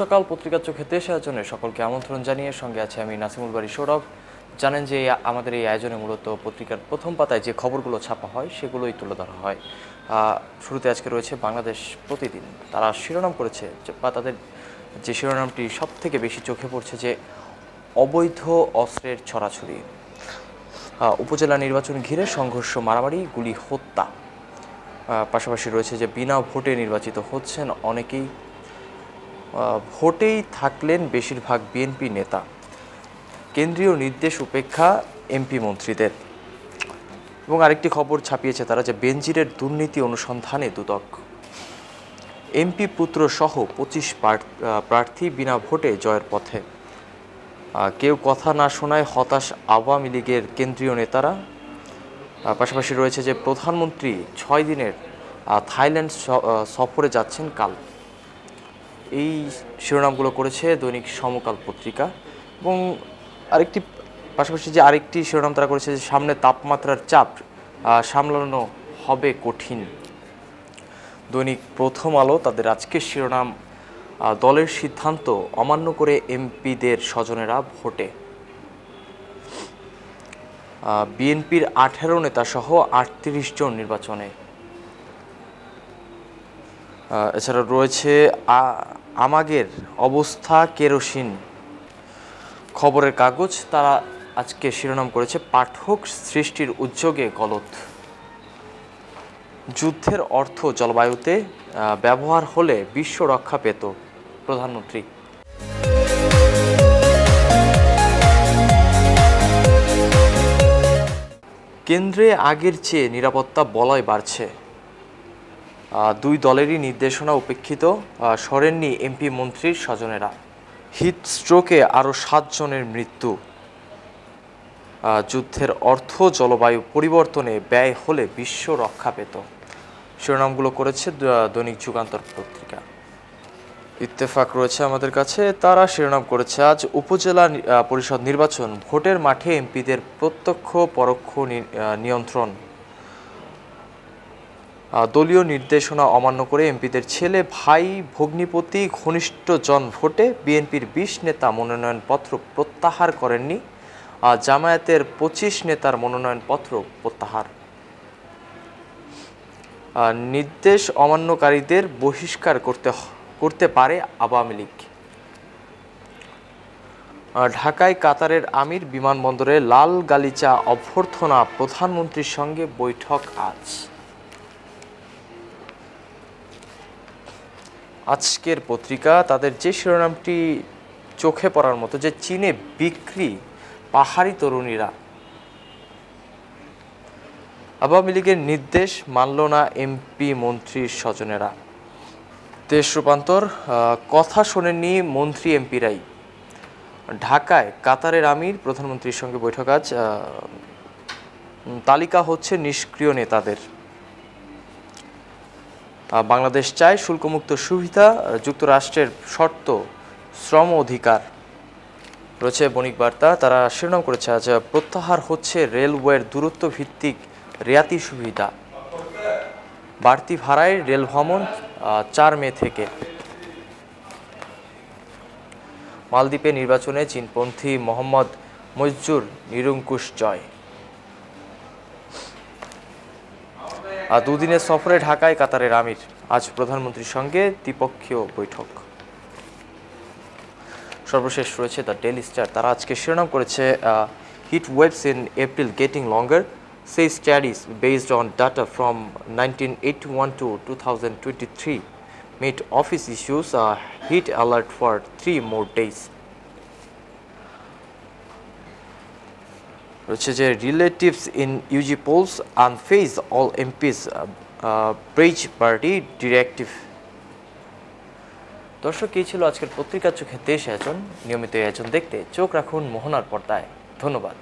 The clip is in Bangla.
সকাল পত্রিকার চোখে দেশ আয়োজনে সকলকে আমন্ত্রণ জানিয়ে সঙ্গে আছে আমি নাসিমুল বাড়ি সৌরভ। জানেন যে আমাদের এই আয়োজনে মূলত পত্রিকার প্রথম পাতায় যে খবরগুলো ছাপা হয় সেগুলোই তুলে ধরা হয়। শুরুতে আজকে রয়েছে বাংলাদেশ প্রতিদিন। তারা শিরোনাম করেছে বা তাদের যে শিরোনামটি সব থেকে বেশি চোখে পড়ছে যে অবৈধ অস্ত্রের ছড়াছড়ি, উপজেলা নির্বাচন ঘিরে সংঘর্ষ, মারামারি, গুলি, হত্যা। পাশাপাশি রয়েছে যে বিনা ভোটে নির্বাচিত হচ্ছেন অনেকেই, ভোটেই থাকলেন বেশিরভাগ বিএনপি নেতা, কেন্দ্রীয় নির্দেশ উপেক্ষা এমপি মন্ত্রীদের। এবং আরেকটি খবর ছাপিয়েছে তারা যে বেনজিরের দুর্নীতি অনুসন্ধানে দুদক, এমপি পুত্র সহ 25 প্রার্থী বিনা ভোটে জয়ের পথে, কেউ কথা না শোনায় হতাশ আওয়ামী লীগের কেন্দ্রীয় নেতারা। পাশাপাশি রয়েছে যে প্রধানমন্ত্রী 6 দিনের থাইল্যান্ড সফরে যাচ্ছেন কাল। এই শিরোনামগুলো করেছে দৈনিক সমকাল পত্রিকা। এবং পাশাপাশি যে আরেকটি শিরোনাম তারা করেছে যে সামনে তাপমাত্রার চাপ সামলানো হবে কঠিন। দৈনিক প্রথম আলো তাদের আজকের শিরোনাম, দলের সিদ্ধান্ত অমান্য করে এমপিদের স্বজনেরা ভোটে। বিএনপির 18 নেতা সহ 38 জন নির্বাচনে। এছাড়া রয়েছে আমাগের অবস্থা কেরোসিন। খবরের কাগজ তারা আজকে শিরোনাম করেছে পাঠক সৃষ্টির উদ্যোগে গলদ, যুদ্ধের অর্থ জলবায়ুতে ব্যবহার হলে বিশ্ব রক্ষা পেত প্রধানমন্ত্রী। কেন্দ্রে আগের চেয়ে নিরাপত্তা বলয় বাড়ছে, দুই দলেরই নির্দেশনা উপেক্ষিত সরেননি এমপি মন্ত্রীর স্বজনেরা। হিট স্ট্রোকে আরও 7 জনের মৃত্যু, যুদ্ধের অর্থ জলবায়ু পরিবর্তনে ব্যয় হলে বিশ্ব রক্ষা পেত। শিরোনামগুলো করেছে দৈনিক যুগান্তর পত্রিকা। ইত্তেফাক রয়েছে আমাদের কাছে, তারা শিরোনাম করেছে আজ উপজেলা পরিষদ নির্বাচন, ভোটের মাঠে এমপিদের প্রত্যক্ষ পরোক্ষ নিয়ন্ত্রণ, দলীয় নির্দেশনা অমান্য করে এমপিদের ছেলে, ভাই, ভগ্নিপতি, ঘনিষ্ঠজন ভোটে। বিএনপির 20 নেতা মনোনয়নপত্র প্রত্যাহার করেননি, জামায়াতের 25 নেতার মনোনয়নপত্র প্রত্যাহার। নির্দেশ অমান্যকারীদের বহিষ্কার করতে পারে আওয়ামী লীগ। ঢাকায় কাতারের আমির, বিমানবন্দরে লাল গালিচা অভ্যর্থনা, প্রধানমন্ত্রীর সঙ্গে বৈঠক আজ। আজকের পত্রিকা তাদের যে শিরোনামটি চোখে পড়ার মতো, যে চীনে বিক্রি পাহাড়ি তরুণীরা, আওয়ামী লীগের নির্দেশ মানল না এমপি মন্ত্রীর স্বজনেরা। দেশ রূপান্তর, কথা শোনেননি মন্ত্রী এমপিরাই। ঢাকায় কাতারের আমির, প্রধানমন্ত্রীর সঙ্গে বৈঠক আজ, তালিকা হচ্ছে নিষ্ক্রিয় নেতাদের। বাংলাদেশ চায় শুল্কমুক্ত সুবিধা, যুক্তরাষ্ট্রের শর্ত শ্রম অধিকার। রয়েছে বণিক বার্তা, তারা শিরোনাম করেছে আজ প্রত্যাহার হচ্ছে রেলওয়ের দূরত্ব ভিত্তিক রেয়াতি সুবিধা, বাড়তি ভাড়ায় রেল ভ্রমণ 4 মে থেকে। মালদ্বীপে নির্বাচনে চীনপন্থী মোহাম্মদ মইজুর নিরঙ্কুশ জয়। দুদিনের সফরে ঢাকায় কাতারের আমির, আজ প্রধানমন্ত্রীর সঙ্গে দ্বিপক্ষীয় বৈঠক। সর্বশেষ রয়েছে দ্য ডেইলি স্টার, তারা আজকে শিরোনাম করেছে heat waves in April getting longer, সেই studies based on data from 1981 to 2023 made office issues a heat alert for 3 more days. রয়েছে যে relatives in UG polls unfazed all MPs breach party directive. দর্শক, এই ছিল আজকের পত্রিকার চোখে দেশ আয়োজন। নিয়মিত আয়োজন দেখতে চোখ রাখুন মোহনার পর্দায়। ধন্যবাদ।